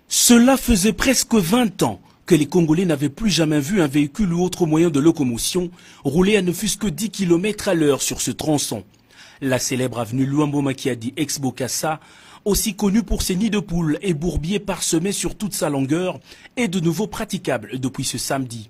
Cela faisait presque 20 ans que les Congolais n'avaient plus jamais vu un véhicule ou autre moyen de locomotion rouler à ne fût-ce que 10 km à l'heure sur ce tronçon. La célèbre avenue Luambo Makiadi ex-Bokassa, aussi connue pour ses nids de poules et bourbiers parsemés sur toute sa longueur, est de nouveau praticable depuis ce samedi.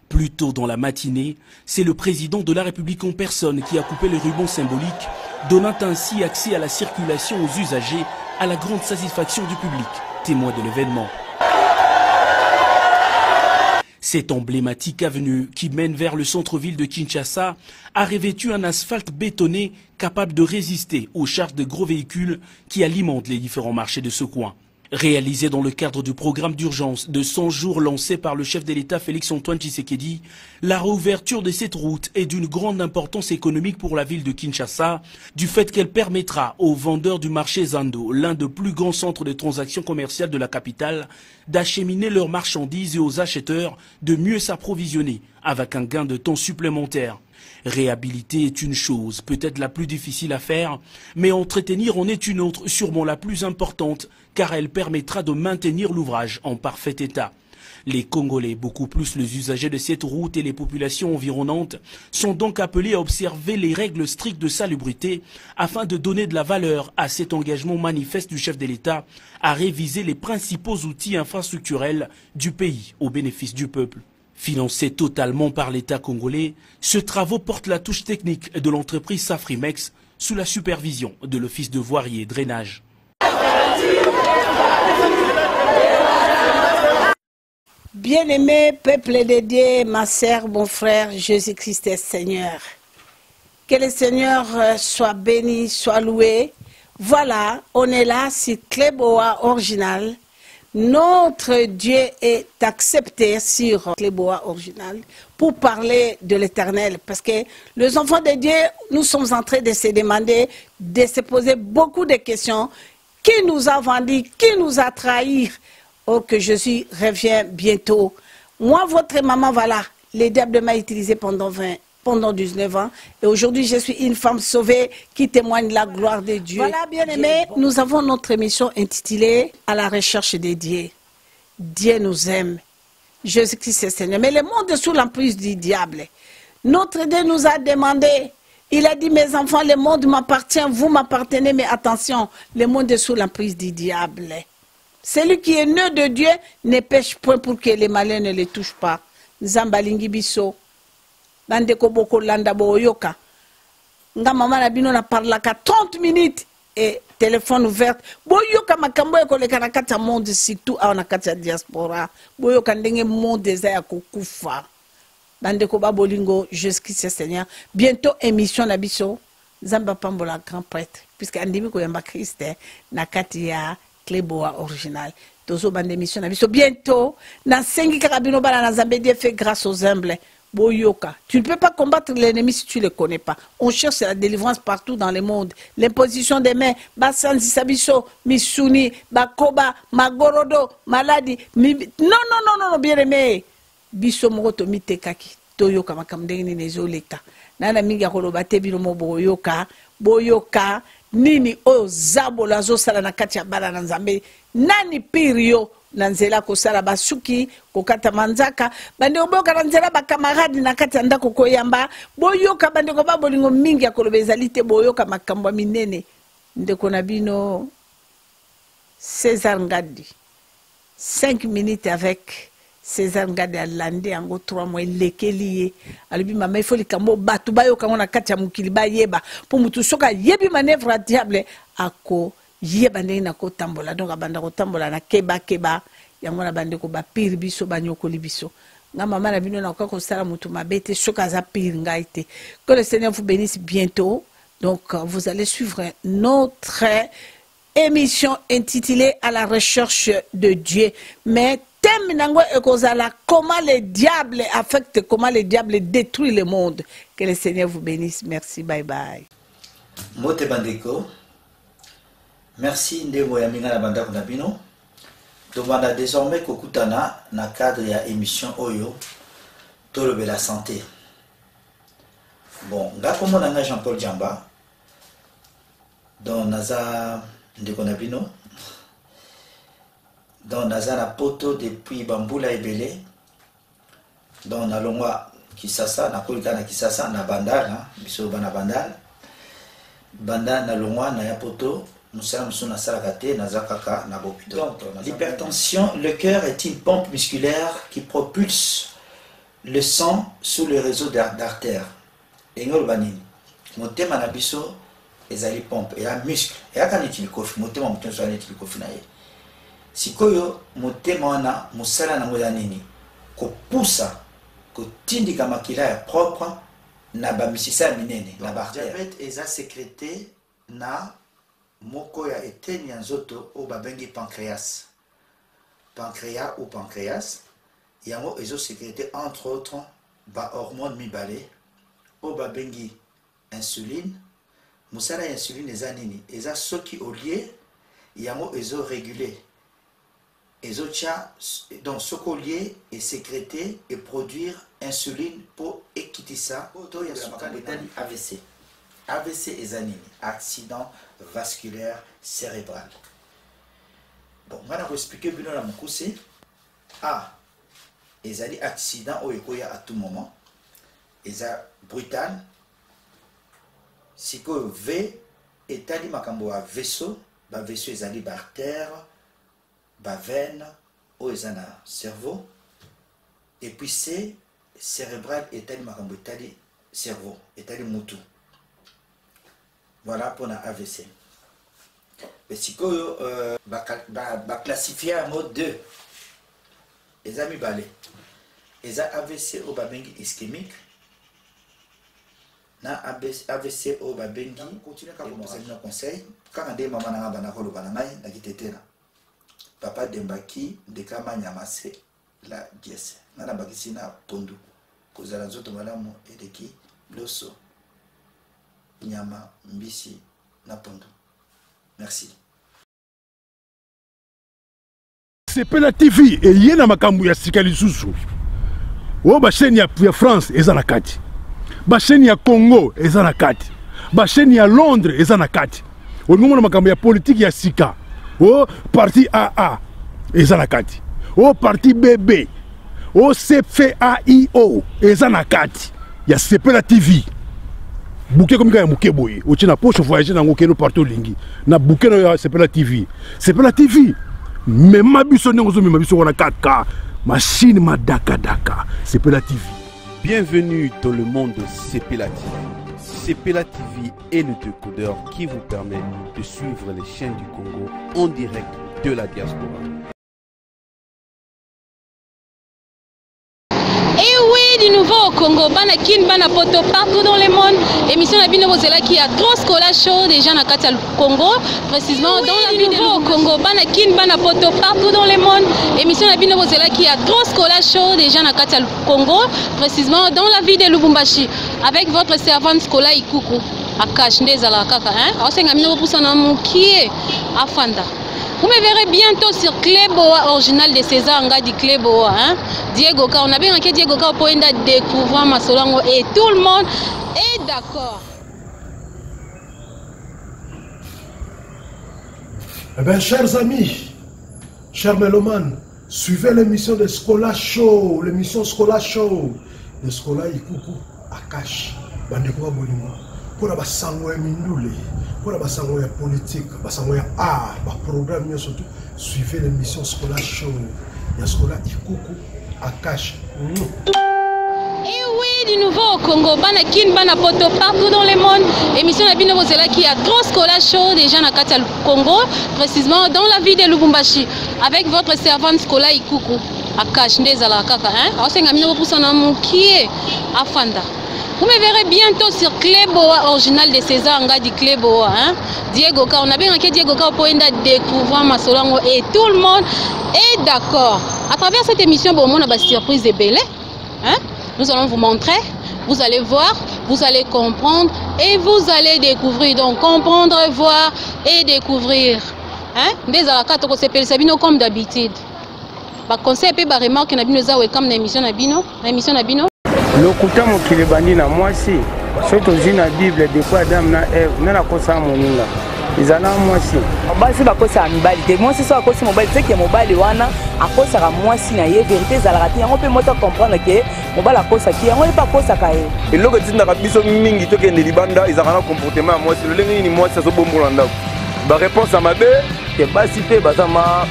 Plus tôt dans la matinée, c'est le président de la République en personne qui a coupé le ruban symbolique, donnant ainsi accès à la circulation aux usagers à la grande satisfaction du public, témoin de l'événement. Cette emblématique avenue qui mène vers le centre-ville de Kinshasa a revêtu un asphalte bétonné capable de résister aux charges de gros véhicules qui alimentent les différents marchés de ce coin. Réalisé dans le cadre du programme d'urgence de 100 jours lancé par le chef de l'État Félix-Antoine Tshisekedi, la réouverture de cette route est d'une grande importance économique pour la ville de Kinshasa, du fait qu'elle permettra aux vendeurs du marché Zando, l'un des plus grands centres de transactions commerciales de la capitale, d'acheminer leurs marchandises et aux acheteurs de mieux s'approvisionner avec un gain de temps supplémentaire. Réhabiliter est une chose, peut-être la plus difficile à faire, mais entretenir en est une autre, sûrement la plus importante, car elle permettra de maintenir l'ouvrage en parfait état. Les Congolais, beaucoup plus les usagers de cette route et les populations environnantes, sont donc appelés à observer les règles strictes de salubrité afin de donner de la valeur à cet engagement manifeste du chef de l'État à réviser les principaux outils infrastructurels du pays au bénéfice du peuple. Financé totalement par l'État congolais, ce travaux porte la touche technique de l'entreprise Safrimex sous la supervision de l'Office de voirie et drainage. Bien-aimé peuple de Dieu, ma sœur, mon frère, Jésus-Christ est Seigneur. Que le Seigneur soit béni, soit loué. Voilà, on est là, c'est Cléboa original. Notre Dieu est accepté sur Cléboa original pour parler de l'Éternel. Parce que les enfants de Dieu, nous sommes en train de se demander, de se poser beaucoup de questions. Qui nous a vendu? Qui nous a trahis? Oh, que Jésus revient bientôt. Moi, votre maman, voilà, les diables m'a utilisé pendant 19 ans. Et aujourd'hui, je suis une femme sauvée qui témoigne de la gloire de Dieu. Voilà, bien-aimés, nous avons notre émission intitulée « À la recherche de Dieu ». Dieu nous aime. Jésus-Christ est Seigneur. Mais le monde est sous l'emprise du diable. Notre Dieu nous a demandé, il a dit, mes enfants, le monde m'appartient, vous m'appartenez, mais attention, le monde est sous l'emprise du diable. Celui qui est né de Dieu ne pêche point pour que les malins ne le touchent pas. Zambalingi biso. Bandeko boko landa boyoka. Nga mama na bino na parlaka 30 minutes et téléphone ouvert. Boyoka makambo ekoleka na kati ya monde surtout awa na kati ya diaspora. Boyoka ndenge monde eza ya kokufa. Bandeko ba bolingo Jésus-Christ Seigneur. Bientôt émission na biso. Zamba pambola grand prêtre puisque andimi ko yamba Christ na kati ya Cléboa original. Tozo bande émission na biso bientôt na sengi karabino bana na Zambé Dieu fait grâce aux humbles. Boyoka, tu ne peux pas combattre l'ennemi si tu ne le connais pas. On cherche la délivrance partout dans le monde. L'imposition des mains, Basanzi Sabiso, Missouni, Bakoba, Magorodo, Maladi. Non, bien aimé. Biso Moroto Mitekaki, Toyoka Makamdeni Nezoleka. Nana Minga Kolobate Binomo Boyoka, Boyoka, Nini O Zabo Lazo Salana Katia Bala Nanzambe, Nani Pirio. Nanzela kosala basuki kokata manzaka bande oboka nanzela ba camarade na kati ndako koyamba boyoka bande ko babolingo mingi ya kolobezalite boyoka makambo minene ndeko na bino César Ngadi 5 minutes avec César Ngadi alande yango 3 mois lekeliye alibi mama ifoli kambo batu bayoka ngona kati ya mukili bayeba pour mutu soka yebi manœuvre diable ako yeba ndenge na kotambola donc abanda kotambola na keba yango na bande ko ba pire biso banyokoli biso nga mama na bino na ko sala mutu mabete soka za pire ngaite. Que le Seigneur vous bénisse bientôt. Donc vous allez suivre notre émission intitulée À la recherche de Dieu. Mais thème nango ekozala comment le diable affecte, comment le diable détruit le monde. Que le Seigneur vous bénisse. Merci, bye bye. Mote bandeko Merci Ndebo Yaminga na banda kunabino. Tobanda désormais kokutana na cadre ya émission Oyo Tolobe la santé. Bon, nga komo nanga Jean-Paul Djamba. Don naza Ndeko Nabino. Don naza na poto depuis Bambula Ebele. Don na longwa Kisasa na kolika na Kisasa na Bandal, biso bana Bandal. Banda na longwa na ya poto. Donc, l'hypertension, le cœur est une pompe musculaire qui propulse le sang sous le réseau d'artères. Et nous, le thème à biso, ezali pompe, et un muscle. Et à quand est-il kofi, mon thème à mouton soit n'est-il kofi naïe. Si koyo, mon thème à moussala na moyanini, ko poussa, ko tindi kamakila propre, na bamisisa minene, na bartère. Diabète est sécrété na moko ya eteni ya nzoto o babengi pancréas. Pancréas ou pancréas yango ezo sécrété entre autres ba hormone mibale o babengi insuline. Musala ya insuline eza nini? Eza soki olie yango ezo réguler. Ezo tia donc soko lié et sécréter et produire insuline pour ekitisa to ya sukali AVC. AVC ezanini, accident vasculaire cérébral. Bon, je vais expliquer bien la moukouse. A, ezali accident ou ekoya à tout moment. Eza brutal. Si que V, etali makambo a vaisseau, ba vaisseau ezali ba artère, ba veine, ou ezana cerveau. Et puis C, cérébral etali makambo etali cerveau, etali mutu. Voilà pour la AVC. Mais si vous classifier en mode 2, les amis balé. Les AVC au babengi ischémique. Na AVC au babengi. Continuez à vous poser un conseil. Quand on dit maman n'a pas de banana, n'a quitté là. Papa Dembaki de Kama Nyamase la dièse. N'a pas quitté na pondu. Cause à la zoto madame et de qui l'osso. Nyama mbisi na pondo. Merci. Sepela TV et yena makambu ya sikali susu. O ba chaîne ya France eza na kati. Ba chaîne ya Congo eza na kati. Ba chaîne ya Londres eza na kati. O ngomona makambu ya politique ya sika. O parti AA eza na kati. O parti BB. O CFAIO eza na kati. Ya Sepela TV. Bouquet comme ça, bouquet boy. Ou tu n'as pas voyager dans le partout lingi. Na bouquet c'est pas la TV. C'est pas la TV. Mais ma biso n'engo ma biso wana 4K. Machine ma daka. C'est pas la TV. Bienvenue dans le monde de Sepela TV. Sepela TV est le décodeur qui vous permet de suivre les chaînes du Congo en direct de la diaspora. Du nouveau au Congo, bana kin bana poto partout dans le monde. Émission la bino bozela qui a trop scola show déjà na kati Congo, précisément dans la ville au Congo, bana kin bana poto partout dans le monde. Émission la bino bozela qui a trop scola show déjà na kati Congo, précisément dans la ville de Lubumbashi avec votre servante Skola Ikuku akash ndezala kaka hein. Asenga mino pousa na mukie afanda. Vous me verrez bientôt sur Cléboa original de César Ngadi Cléboa. Hein? Diego Ka, on a bien que Diego Ka pour découvrir Masolango et tout le monde est d'accord. Eh bien, chers amis, chers mélomanes, suivez l'émission de Skola Show, l'émission Skola Show de Skola Ikuku Akash. Bandeko Bolimo. Pour la basango ya mindule, pour la basango ya politique, basango ya art, ba programme surtout, suivez l'émission Skola Show, ya Skola Ikuku Akash. Et oui, du nouveau au Congo, bana kin bana poto partout dans le monde. Émission la bino bozela qui a trop Skola Show déjà na kati Congo, précisément dans la ville de Lubumbashi avec votre servante Skola Ikuku Akash ndezala kaka hein. Asenga mino pousa na mukie afanda. Vous me verrez bientôt sur Cléboa original de César Ngadi Cléboa. Hein? Diego Ka, on a bien que Diego Ka pour découvrir Masolango et tout le monde est d'accord. À travers cette émission, bon, on a une surprise de Belé. Hein? Nous allons vous montrer, vous allez voir vous allez comprendre et vous allez découvrir. Donc comprendre, voir et découvrir. Hein? Des alakata ko sepeli sabino comme d'habitude. Ba conseil pe ba remarque na bino za welcome na émission na bino, lokuta mokili bandi na mwasi soto zina Bible depuis Adam na Eve na kosa moninga izana mwasi basi bakosa mibali te mwasi so akosi mobali te ke mobali wana akosaka mwasi na ye vérité zalaka te yango pe moto comprendre ke mobali akosa ki yango pa kosa ka ye eloko tindaka biso mingi tokende libanda ezaka na comportement ya mwasi lolenge nini mwasi azobombola ndako ba réponse à mabe ke basi pe bazama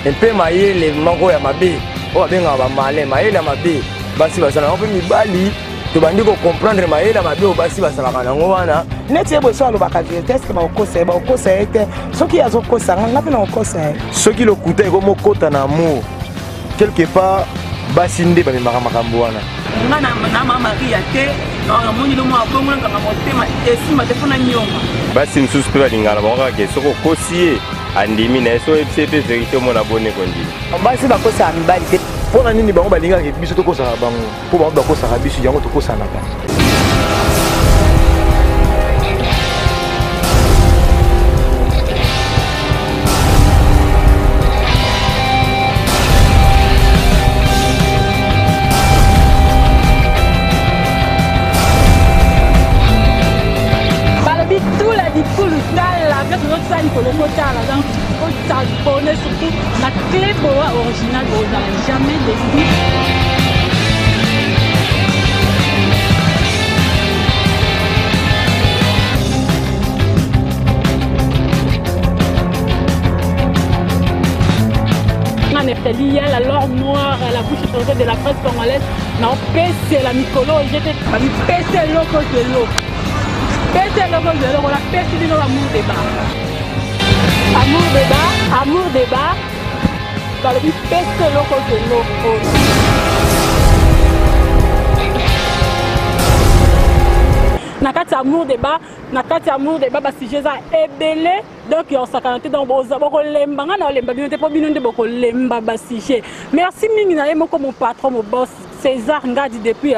mpe mayele moko ya mabe o abenga ba male mayele ya mabe basi basala mpe mibali tobandi ko comprendre mayele ya mabe o basi basalaka nango wana neti ebo so alobaka vérité est-ce que bakosa ete soki azokosa nga mpe na kokosa soki lokuta ekomokota na amour quelque part basi nde bamemaka makambo wana nga na mama Maria te amoni lomo abongo nga motema esima te fona nyonga basi msusu mpe balingana bakokaka ke soko okosi ye andimi na ye so oyebisa mpe vérité omona bone kondimi basi bakosaka mibali te mpona nini bango balingaka biso tokosaka bango mpo bango bakosaka biso yango tokosanaka surtout la clé boa originale vous n'avez jamais décidé. Il y a la lore noire à la bouche de la presse congolaise. Non, c'est la Nicolo. J'étais pété loco de l'eau. Pété loco de l'eau. On a pété de l'eau amour débat. Amour débat. Dans le but pété loco de l'eau. Nakati amour débat parce que j'ai ça ébélé donc on s'accante dans boko lemba na lemba bino te po bino nde boko lemba basije. Merci mingi na yemo comme mon patron mon boss César Ngadi depuis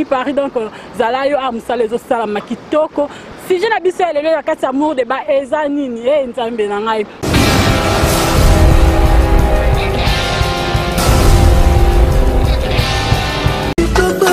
Paris donc zalayo amsa les osala makitoko si je na biso elelo nakati amour débat eza nini nzambe na ngai Papa,